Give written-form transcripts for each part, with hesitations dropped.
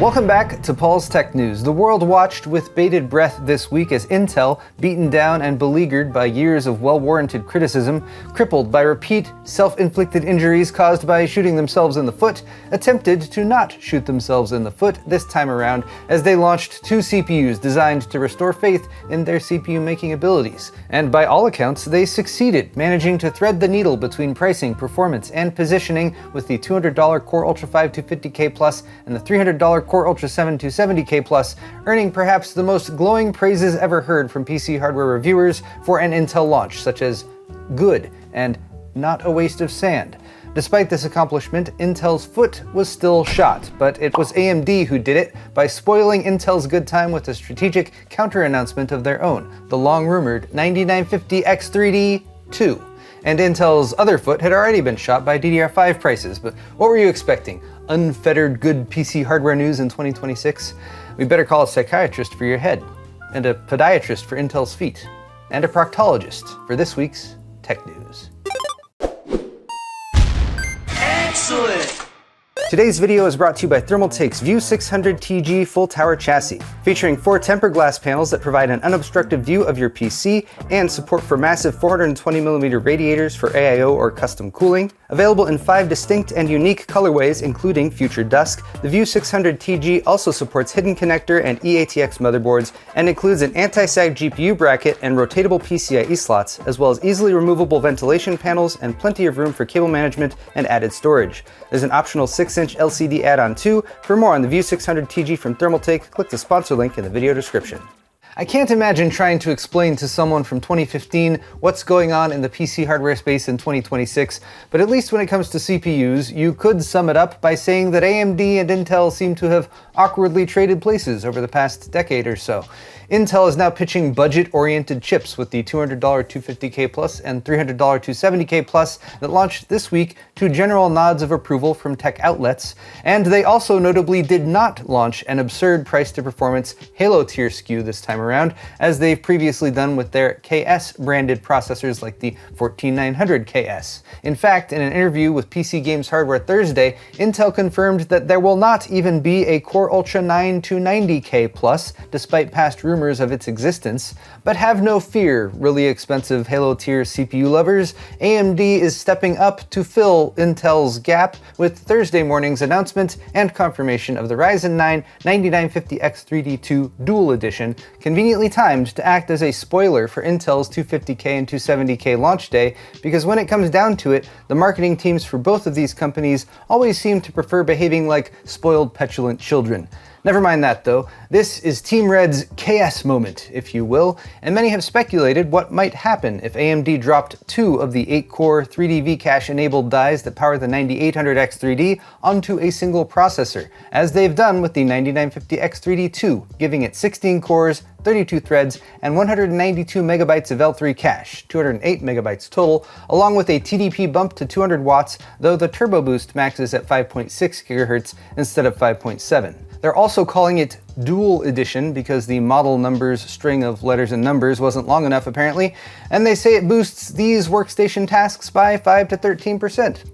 Welcome back to Paul's Tech News. The world watched with bated breath this week as Intel, beaten down and beleaguered by years of well-warranted criticism, crippled by repeat self-inflicted injuries caused by shooting themselves in the foot, attempted to not shoot themselves in the foot this time around as they launched two CPUs designed to restore faith in their CPU-making abilities. And by all accounts, they succeeded, managing to thread the needle between pricing, performance, and positioning with the $200 Core Ultra 5 250K Plus and the $300 Core Ultra 7 270K Plus, earning perhaps the most glowing praises ever heard from PC hardware reviewers for an Intel launch, such as good and not a waste of sand. Despite this accomplishment, Intel's foot was still shot, but it was AMD who did it by spoiling Intel's good time with a strategic counter-announcement of their own, the long-rumored 9950X3D 2. And Intel's other foot had already been shot by DDR5 prices, but what were you expecting? Unfettered good PC hardware news in 2026? We better call a psychiatrist for your head, and a podiatrist for Intel's feet, and a proctologist for this week's Tech News. Excellent! Today's video is brought to you by Thermaltake's View 600 TG full tower chassis, featuring 4 tempered glass panels that provide an unobstructed view of your PC and support for massive 420mm radiators for AIO or custom cooling. Available in 5 distinct and unique colorways, including Future Dusk, the View 600 TG also supports hidden connector and eATX motherboards and includes an anti-sag GPU bracket and rotatable PCIe slots, as well as easily removable ventilation panels and plenty of room for cable management and added storage. There's an optional 6-inch LCD add-on too. For more on the View 600 TG from Thermaltake, click the sponsor link in the video description. I can't imagine trying to explain to someone from 2015 what's going on in the PC hardware space in 2026, but at least when it comes to CPUs, you could sum it up by saying that AMD and Intel seem to have awkwardly traded places over the past decade or so. Intel is now pitching budget-oriented chips with the $200 250K Plus and $300 270K Plus that launched this week to general nods of approval from tech outlets, and they also notably did not launch an absurd price-to-performance Halo tier SKU this time around, as they've previously done with their KS-branded processors like the 14900 KS. In fact, in an interview with PC Games Hardware Thursday, Intel confirmed that there will not even be a Core Ultra 9 290K Plus, despite past rumors of its existence. But have no fear, really expensive Halo tier CPU lovers, AMD is stepping up to fill Intel's gap with Thursday morning's announcement and confirmation of the Ryzen 9 9950X3D2 Dual Edition, conveniently timed to act as a spoiler for Intel's 250K and 270K launch day, because when it comes down to it, the marketing teams for both of these companies always seem to prefer behaving like spoiled, petulant children. Never mind that though, this is Team Red's KS moment, if you will, and many have speculated what might happen if AMD dropped 2 of the 8-core 3D V-Cache enabled dies that power the 9800X3D onto a single processor, as they've done with the 9950X3D2, giving it 16 cores, 32 threads, and 192 megabytes of L3 cache, 208 megabytes total, along with a TDP bump to 200 watts, though the turbo boost maxes at 5.6 GHz instead of 5.7. They're also calling it Dual Edition because the model numbers string of letters and numbers wasn't long enough apparently, and they say it boosts these workstation tasks by 5 to 13%.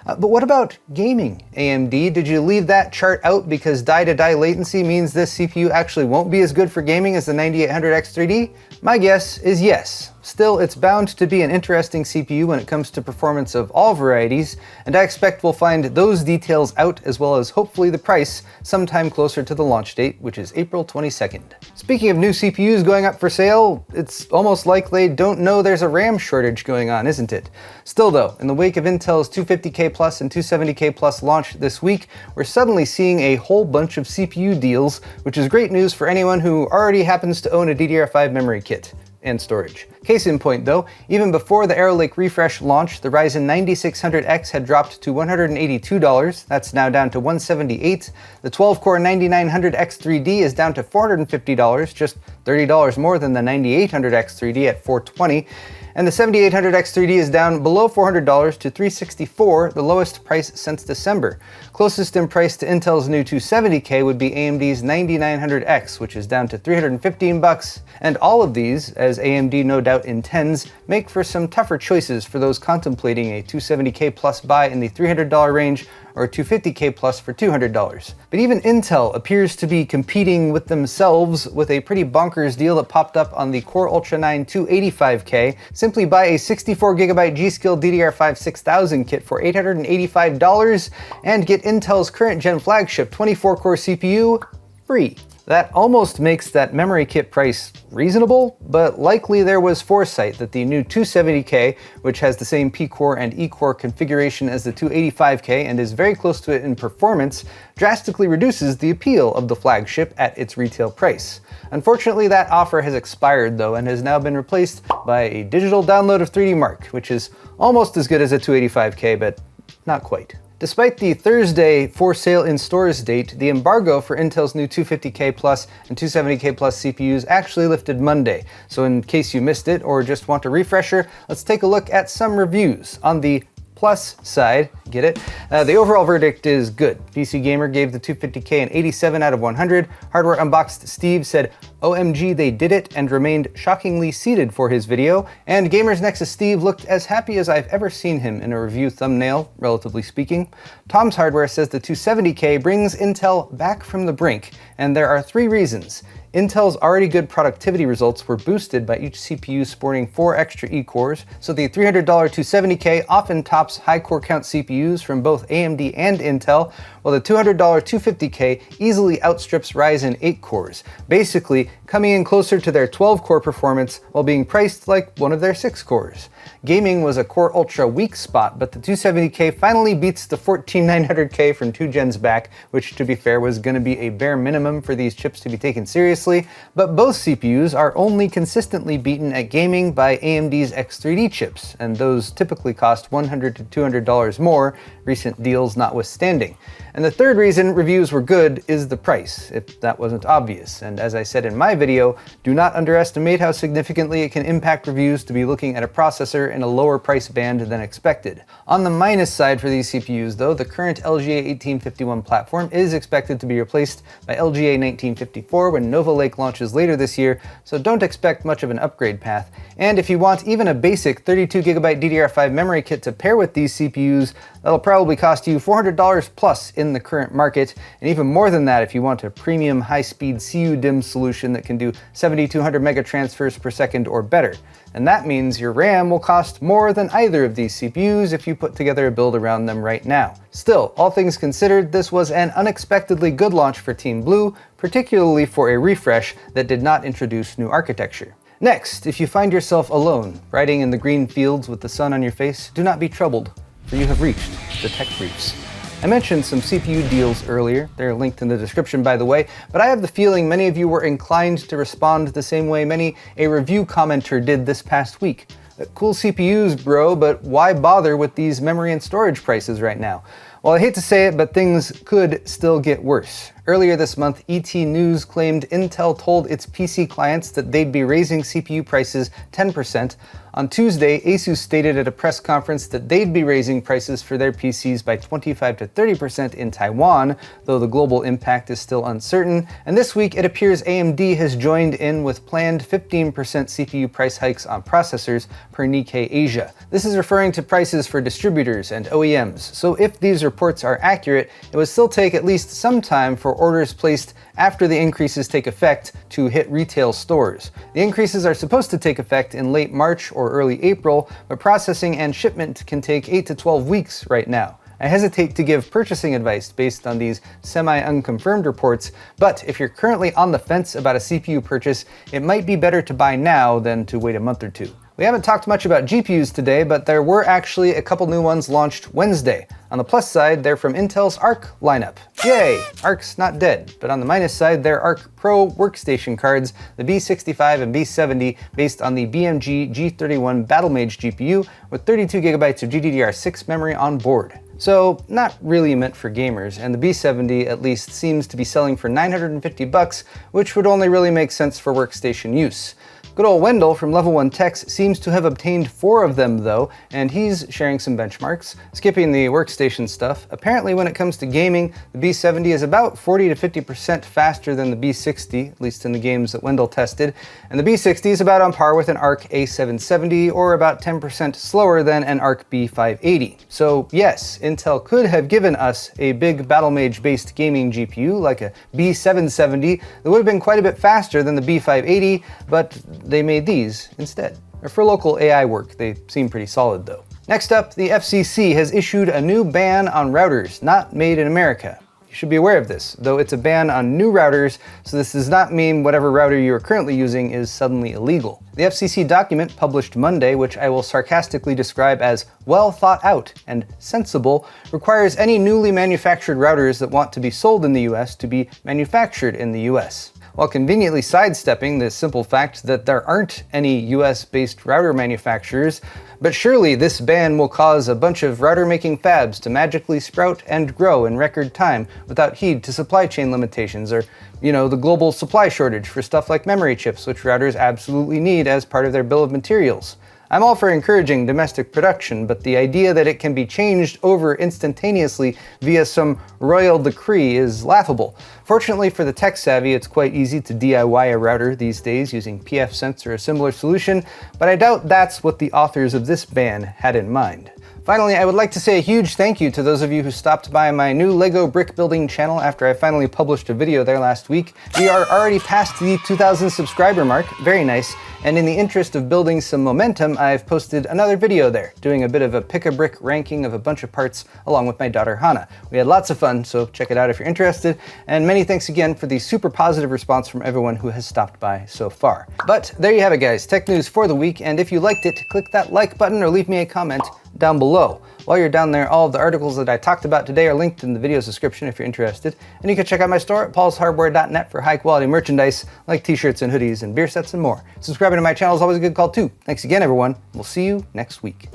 But what about gaming, AMD? Did you leave that chart out because die-to-die latency means this CPU actually won't be as good for gaming as the 9800X3D? My guess is yes. Still, it's bound to be an interesting CPU when it comes to performance of all varieties, and I expect we'll find those details out as well as hopefully the price sometime closer to the launch date, which is April 22nd. Speaking of new CPUs going up for sale, it's almost like they don't know there's a RAM shortage going on, isn't it? Still though, in the wake of Intel's 250K Plus and 270K Plus launch this week, we're suddenly seeing a whole bunch of CPU deals, which is great news for anyone who already happens to own a DDR5 memory kit and storage. Case in point though, even before the Arrow Lake refresh launch, the Ryzen 9600X had dropped to $182, that's now down to $178. The 12-core 9900X3D is down to $450, just $30 more than the 9800X3D at $420. And the 7800X3D is down below $400 to $364, the lowest price since December. Closest in price to Intel's new 270K would be AMD's 9900X, which is down to $315. And all of these, as AMD no doubt intends, make for some tougher choices for those contemplating a 270K plus buy in the $300 range, or a 250K Plus for $200. But even Intel appears to be competing with themselves with a pretty bonkers deal that popped up on the Core Ultra 9 285K. Simply buy a 64GB G.Skill DDR5 6000 kit for $885 and get Intel's current gen flagship 24-core CPU free. That almost makes that memory kit price reasonable, but likely there was foresight that the new 270K, which has the same P-core and E-core configuration as the 285K and is very close to it in performance, drastically reduces the appeal of the flagship at its retail price. Unfortunately, that offer has expired though and has now been replaced by a digital download of 3D Mark, which is almost as good as a 285K, but not quite. Despite the Thursday for sale in stores date, the embargo for Intel's new 250K Plus and 270K Plus CPUs actually lifted Monday. So in case you missed it or just want a refresher, let's take a look at some reviews. On the Plus side, get it? The overall verdict is good. PC Gamer gave the 250K an 87 out of 100. Hardware Unboxed Steve said, OMG, they did it, and remained shockingly seated for his video. And Gamers Nexus Steve looked as happy as I've ever seen him in a review thumbnail, relatively speaking. Tom's Hardware says the 270K brings Intel back from the brink, and there are 3 reasons. Intel's already good productivity results were boosted by each CPU sporting 4 extra E-cores, so the $300 270K often tops high core count CPUs from both AMD and Intel, while the $200 250K easily outstrips Ryzen 8 cores, basically coming in closer to their 12-core performance while being priced like one of their 6 cores. Gaming was a Core Ultra weak spot, but the 270K finally beats the 14900K from 2 gens back, which to be fair was going to be a bare minimum for these chips to be taken seriously, but both CPUs are only consistently beaten at gaming by AMD's X3D chips, and those typically cost $100 to $200 more, recent deals notwithstanding. And the third reason reviews were good is the price, if that wasn't obvious. And as I said in my video, do not underestimate how significantly it can impact reviews to be looking at a processor in a lower price band than expected. On the minus side for these CPUs though, the current LGA 1851 platform is expected to be replaced by LGA 1954 when Nova Lake launches later this year, so don't expect much of an upgrade path. And if you want even a basic 32GB DDR5 memory kit to pair with these CPUs, that'll probably cost you $400 plus in the current market, and even more than that if you want a premium high-speed CU-DIMM solution that can do 7200 mega transfers per second or better. And that means your RAM will cost more than either of these CPUs if you put together a build around them right now. Still, all things considered, this was an unexpectedly good launch for Team Blue, particularly for a refresh that did not introduce new architecture. Next, if you find yourself alone, riding in the green fields with the sun on your face, do not be troubled, for you have reached the Tech Briefs. I mentioned some CPU deals earlier, they're linked in the description by the way, but I have the feeling many of you were inclined to respond the same way many a review commenter did this past week. Cool CPUs, bro, but why bother with these memory and storage prices right now? Well, I hate to say it, but things could still get worse. Earlier this month, ET News claimed Intel told its PC clients that they'd be raising CPU prices 10%. On Tuesday, Asus stated at a press conference that they'd be raising prices for their PCs by 25 to 30% in Taiwan, though the global impact is still uncertain. And this week, it appears AMD has joined in with planned 15% CPU price hikes on processors per Nikkei Asia. This is referring to prices for distributors and OEMs, so if these reports are accurate, it would still take at least some time for orders placed after the increases take effect to hit retail stores. The increases are supposed to take effect in late March or early April, but processing and shipment can take 8 to 12 weeks right now. I hesitate to give purchasing advice based on these semi-unconfirmed reports, but if you're currently on the fence about a CPU purchase, it might be better to buy now than to wait a month or two. We haven't talked much about GPUs today, but there were actually a couple new ones launched Wednesday. On the plus side, they're from Intel's Arc lineup. Yay! Arc's not dead. But on the minus side, they're Arc Pro workstation cards, the B65 and B70, based on the BMG G31 Battlemage GPU with 32GB of GDDR6 memory on board. So, not really meant for gamers, and the B70 at least seems to be selling for $950, which would only really make sense for workstation use. Good old Wendell from Level 1 Techs seems to have obtained 4 of them though, and he's sharing some benchmarks. Skipping the workstation stuff, apparently when it comes to gaming, the B70 is about 40 to 50% faster than the B60, at least in the games that Wendell tested, and the B60 is about on par with an Arc A770 or about 10% slower than an Arc B580. So yes, Intel could have given us a big Battlemage based gaming GPU like a B770 that would have been quite a bit faster than the B580, but they made these instead. For local AI work, they seem pretty solid though. Next up, the FCC has issued a new ban on routers not made in America. You should be aware of this, though it's a ban on new routers, so this does not mean whatever router you are currently using is suddenly illegal. The FCC document published Monday, which I will sarcastically describe as well thought out and sensible, requires any newly manufactured routers that want to be sold in the US to be manufactured in the US. While conveniently sidestepping the simple fact that there aren't any US-based router manufacturers, but surely this ban will cause a bunch of router-making fabs to magically sprout and grow in record time without heed to supply chain limitations or, the global supply shortage for stuff like memory chips, which routers absolutely need as part of their bill of materials. I'm all for encouraging domestic production, but the idea that it can be changed over instantaneously via some royal decree is laughable. Fortunately for the tech savvy, it's quite easy to DIY a router these days using pfSense or a similar solution, but I doubt that's what the authors of this ban had in mind. Finally, I would like to say a huge thank you to those of you who stopped by my new Lego brick building channel after I finally published a video there last week. We are already past the 2,000 subscriber mark, very nice, and in the interest of building some momentum, I've posted another video there, doing a bit of a pick-a-brick ranking of a bunch of parts along with my daughter Hannah. We had lots of fun, so check it out if you're interested, and many thanks again for the super positive response from everyone who has stopped by so far. But there you have it guys, tech news for the week, and if you liked it, click that like button or leave me a comment down below. While you're down there, all of the articles that I talked about today are linked in the video's description if you're interested, and you can check out my store at paulshardware.net for high quality merchandise like t-shirts and hoodies and beer sets and more. Subscribing to my channel is always a good call too. Thanks again everyone, we'll see you next week.